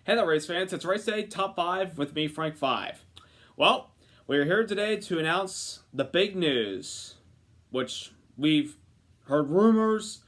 Hey there, race fans. It's Race Day Top 5 with me, Frank 5. Well, we're here today to announce the big news, which we've heard rumors,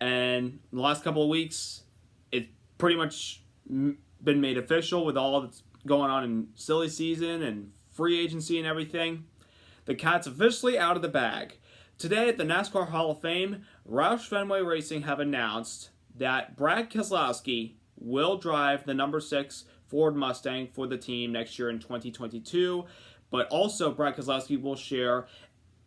and in the last couple of weeks, it's pretty much been made official with all that's going on in silly season and free agency and everything. The cat's officially out of the bag. Today at the NASCAR Hall of Fame, Roush Fenway Racing have announced that Brad Keselowski will drive the number 6 Ford Mustang for the team next year in 2022, but also Brad Keselowski will share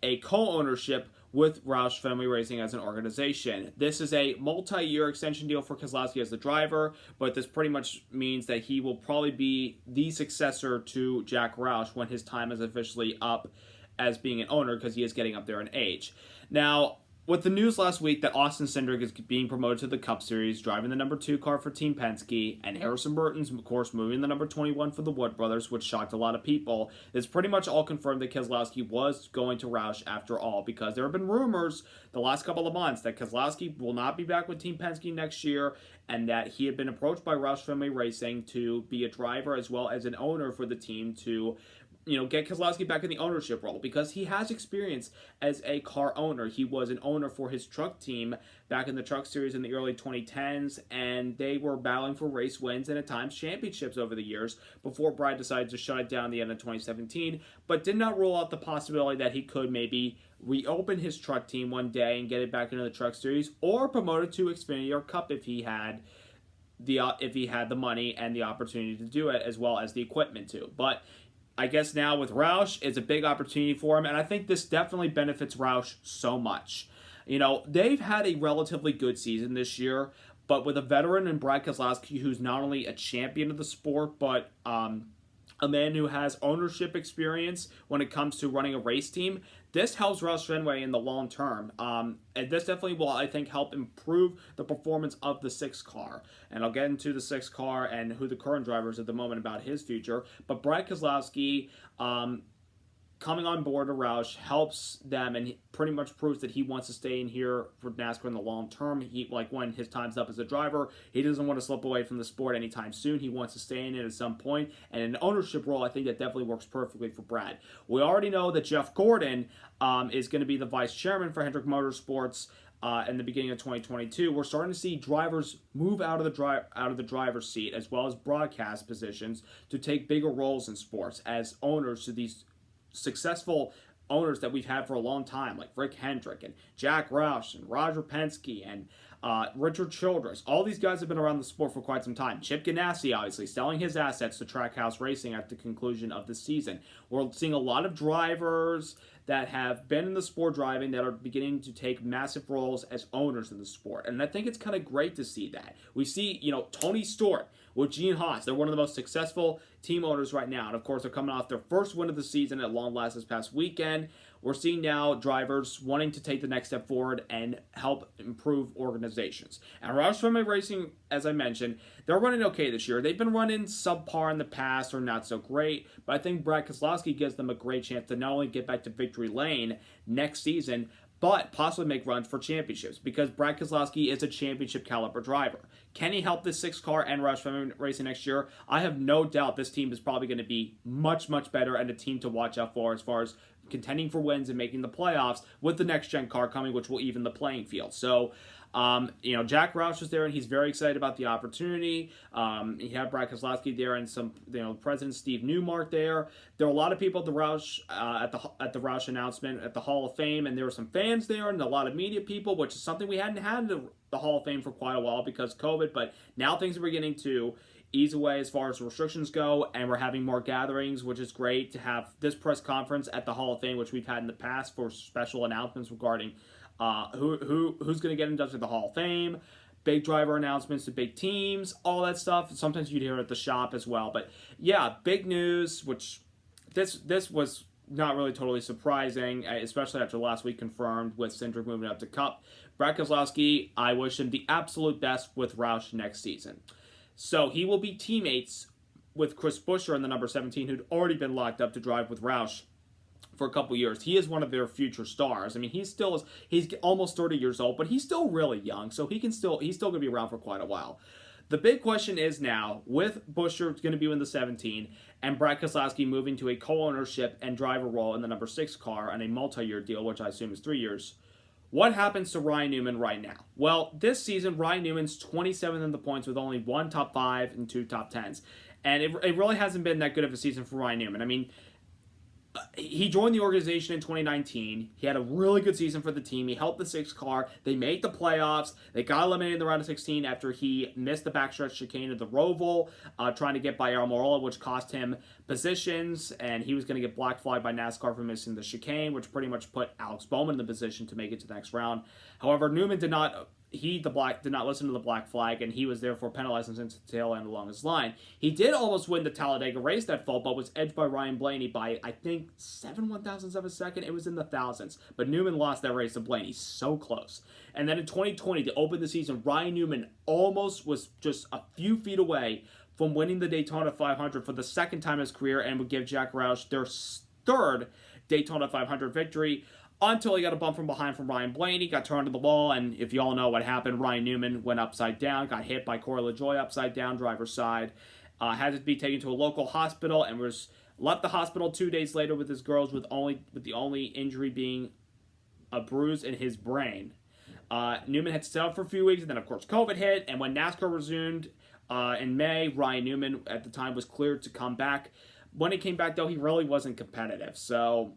a co-ownership with Roush Fenway Racing as an organization. This is a multi-year extension deal for Keselowski as the driver, but this pretty much means that he will probably be the successor to Jack Roush when his time is officially up as being an owner, because he is getting up there in age. Now, with the news last week that Austin Cindric is being promoted to the Cup Series, driving the number 2 car for Team Penske, and Harrison Burton's, of course, moving the number 21 for the Wood Brothers, which shocked a lot of people, it's pretty much all confirmed that Keselowski was going to Roush after all, because there have been rumors the last couple of months that Keselowski will not be back with Team Penske next year, and that he had been approached by Roush Fenway Racing to be a driver as well as an owner for the team to get Keselowski back in the ownership role, because he has experience as a car owner. He was an owner for his truck team back in the Truck Series in the early 2010s, and they were battling for race wins and at times championships over the years before Brad decided to shut it down at the end of 2017, but did not rule out the possibility that he could maybe reopen his truck team one day and get it back into the Truck Series, or promote it to Xfinity or Cup if he had the money and the opportunity to do it, as well as the equipment to. But I guess now with Roush, it's a big opportunity for him, and I think this definitely benefits Roush so much. They've had a relatively good season this year, but with a veteran in Brad Keselowski, who's not only a champion of the sport, but a man who has ownership experience when it comes to running a race team, this helps Roush Fenway in the long term. And this definitely will, I think, help improve the performance of the 6 car. And I'll get into the 6 car and who the current driver is at the moment about his future. But Brad Keselowski, coming on board to Roush helps them, and he pretty much proves that he wants to stay in here for NASCAR in the long term. When his time's up as a driver, he doesn't want to slip away from the sport anytime soon. He wants to stay in it at some point, and in an ownership role, I think that definitely works perfectly for Brad. We already know that Jeff Gordon is going to be the vice chairman for Hendrick Motorsports in the beginning of 2022. We're starting to see drivers move out of the driver's seat, as well as broadcast positions, to take bigger roles in sports as owners to these successful owners that we've had for a long time, like Rick Hendrick and Jack Roush and Roger Penske and Richard Childress. All these guys have been around the sport for quite some time. Chip Ganassi, obviously, selling his assets to Trackhouse Racing at the conclusion of the season. We're seeing a lot of drivers that have been in the sport driving that are beginning to take massive roles as owners in the sport. And I think it's kind of great to see that. We see, Tony Stewart with Gene Haas. They're one of the most successful team owners right now. And of course, they're coming off their first win of the season at long last this past weekend. We're seeing now drivers wanting to take the next step forward and help improve organizations. And Roush Fenway Racing, as I mentioned, they're running okay this year. They've been running subpar in the past, or not so great, but I think Brad Keselowski gives them a great chance to not only get back to victory lane next season, but possibly make runs for championships, because Brad Keselowski is a championship caliber driver. Can he help this 6 car and Roush Fenway Racing next year? I have no doubt this team is probably going to be much, much better, and a team to watch out for as far as contending for wins and making the playoffs with the next gen car coming, which will even the playing field. So, Jack Roush is there, and he's very excited about the opportunity. He had Brad Keselowski there, and some, President Steve Newmark there. There were a lot of people at the Roush at the Roush announcement at the Hall of Fame, and there were some fans there and a lot of media people, which is something we hadn't had in the Hall of Fame for quite a while because of COVID. But now things are beginning to ease away as far as restrictions go, and we're having more gatherings, which is great to have this press conference at the Hall of Fame, which we've had in the past for special announcements regarding who's going to get inducted to the Hall of Fame, big driver announcements to big teams, all that stuff. Sometimes you'd hear it at the shop as well. But yeah, big news, which this was not really totally surprising, especially after last week confirmed with Cindric moving up to Cup. Brad Keselowski, I wish him the absolute best with Roush next season. So he will be teammates with Chris Buescher in the number 17, who'd already been locked up to drive with Roush for a couple years. He is one of their future stars. I mean, he's almost 30 years old, but he's still really young, so he's still going to be around for quite a while. The big question is now, with Buescher going to be in the 17 and Brad Keselowski moving to a co-ownership and driver role in the number 6 car on a multi-year deal, which I assume is 3 years, what happens to Ryan Newman right now? Well, this season, Ryan Newman's 27th in the points with only 1 top 5 and 2 top 10s. And it really hasn't been that good of a season for Ryan Newman. I mean, he joined the organization in 2019. He had a really good season for the team. He helped the 6 car. They made the playoffs. They got eliminated in the round of 16 after he missed the backstretch chicane of the Roval, trying to get by Almirola, which cost him positions, and he was going to get black flagged by NASCAR for missing the chicane, which pretty much put Alex Bowman in the position to make it to the next round. However, Newman did not listen to the black flag, and he was therefore penalized since the tail end along his line. He did almost win the Talladega race that fall, but was edged by Ryan Blaney by, I think, 7/1000ths of a second. It was in the thousands. But Newman lost that race to Blaney. So close. And then in 2020, to open the season, Ryan Newman almost was just a few feet away from winning the Daytona 500 for the second time in his career and would give Jack Roush their third Daytona 500 victory, until he got a bump from behind from Ryan Blaney, got turned to the wall, and if you all know what happened, Ryan Newman went upside down, got hit by Corey LaJoie upside down, driver's side, had to be taken to a local hospital, and was left the hospital 2 days later with his girls, with the only injury being a bruise in his brain. Newman had to sit out for a few weeks, and then of course COVID hit, and when NASCAR resumed in May, Ryan Newman at the time was cleared to come back. When he came back, though, he really wasn't competitive, so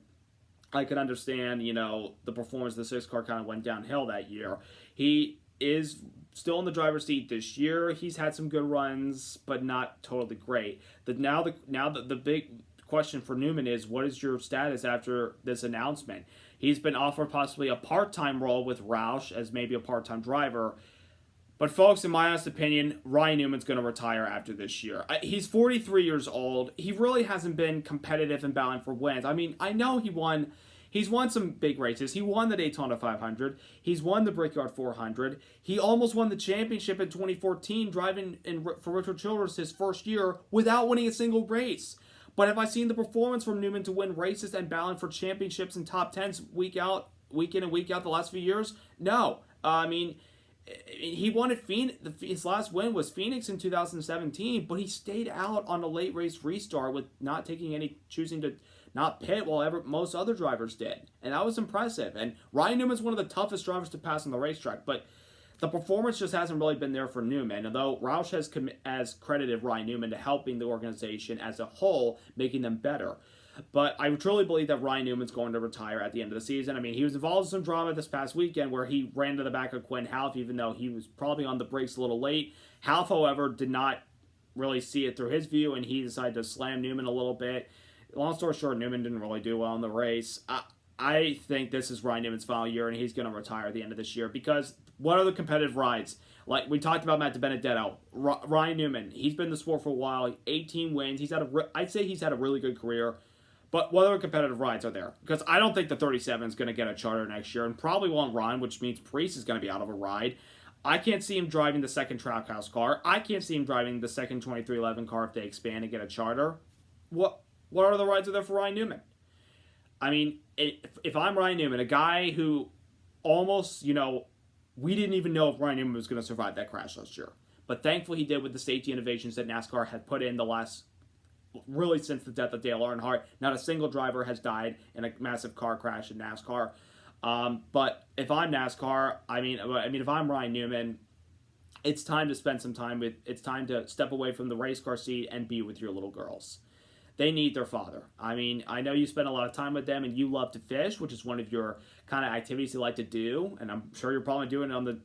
I could understand, the performance of the 6 car kind of went downhill that year. He is still in the driver's seat this year. He's had some good runs, but not totally great. The big question for Newman is, what is your status after this announcement? He's been offered possibly a part-time role with Roush as maybe a part-time driver. But folks, in my honest opinion, Ryan Newman's going to retire after this year. He's 43 years old. He really hasn't been competitive and battling for wins. I mean, I know he's won some big races. He won the Daytona 500. He's won the Brickyard 400. He almost won the championship in 2014, driving for Richard Childress his first year without winning a single race. But have I seen the performance from Newman to win races and battling for championships and top 10s week in and week out the last few years? No. I mean, he won at Phoenix. His last win was Phoenix in 2017, but he stayed out on a late race restart with choosing to not pit while most other drivers did. And that was impressive. And Ryan Newman's one of the toughest drivers to pass on the racetrack, but the performance just hasn't really been there for Newman, although Roush has credited Ryan Newman to helping the organization as a whole, making them better. But I truly believe that Ryan Newman's going to retire at the end of the season. I mean, he was involved in some drama this past weekend where he ran to the back of Quinn Half, even though he was probably on the brakes a little late. Half, however, did not really see it through his view, and he decided to slam Newman a little bit. Long story short, Newman didn't really do well in the race. I think this is Ryan Newman's final year, and he's going to retire at the end of this year, because what are the competitive rides? Like we talked about Matt DiBenedetto, Ryan Newman, he's been in the sport for a while, 18 wins. I'd say he's had a really good career. But what other competitive rides are there? Because I don't think the 37 is going to get a charter next year and probably won't run, which means Priest is going to be out of a ride. I can't see him driving the second Trackhouse car. I can't see him driving the second 2311 car if they expand and get a charter. What other rides are there for Ryan Newman? I mean, if I'm Ryan Newman, a guy who almost, we didn't even know if Ryan Newman was going to survive that crash last year. But thankfully he did with the safety innovations that NASCAR had put in really since the death of Dale Earnhardt. Not a single driver has died in a massive car crash in NASCAR. But if I'm NASCAR, if I'm Ryan Newman, it's time to spend some time it's time to step away from the race car seat and be with your little girls. They need their father. I mean, I know you spend a lot of time with them and you love to fish, which is one of your kind of activities you like to do. And I'm sure you're probably doing it on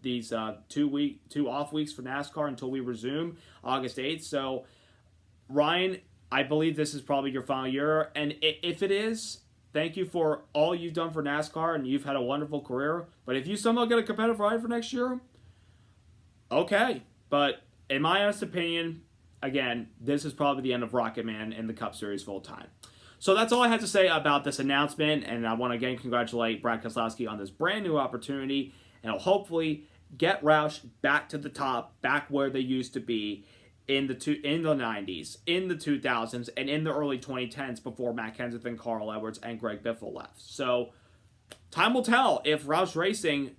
these 2 off weeks for NASCAR until we resume August 8th. So, Ryan, I believe this is probably your final year. And if it is, thank you for all you've done for NASCAR, and you've had a wonderful career. But if you somehow get a competitive ride for next year, okay. But in my honest opinion, again, this is probably the end of Rocket Man in the Cup Series full time. So that's all I had to say about this announcement, and I want to again congratulate Brad Keselowski on this brand new opportunity, and it'll hopefully get Roush back to the top, back where they used to be in the 90s, in the 2000s, and in the early 2010s before Matt Kenseth, Carl Edwards, and Greg Biffle left. So time will tell if Roush Racing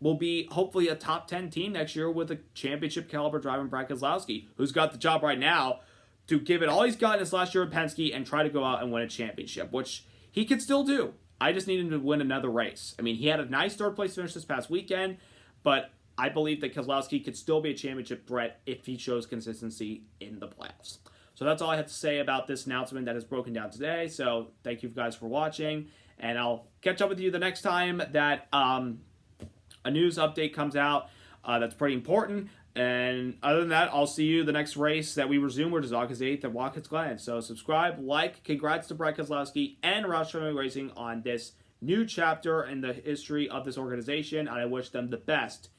will be hopefully a top 10 team next year with a championship caliber driver in Brad Keselowski, who's got the job right now to give it all he's got in his last year at Penske and try to go out and win a championship, which he could still do. I just need him to win another race. I mean, he had a nice third place finish this past weekend, but I believe that Keselowski could still be a championship threat if he shows consistency in the playoffs. So that's all I have to say about this announcement that is broken down today. So thank you guys for watching, and I'll catch up with you the next time that a news update comes out that's pretty important. And other than that, I'll see you the next race that we resume, which is August 8th at Watkins Glen. So subscribe, like, congrats to Brad Keselowski and Roush Fenway Racing on this new chapter in the history of this organization, and I wish them the best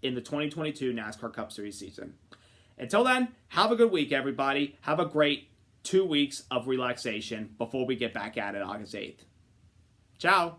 in the 2022 NASCAR Cup Series season. Until then, have a good week, everybody. Have a great 2 weeks of relaxation before we get back at it August 8th. Ciao.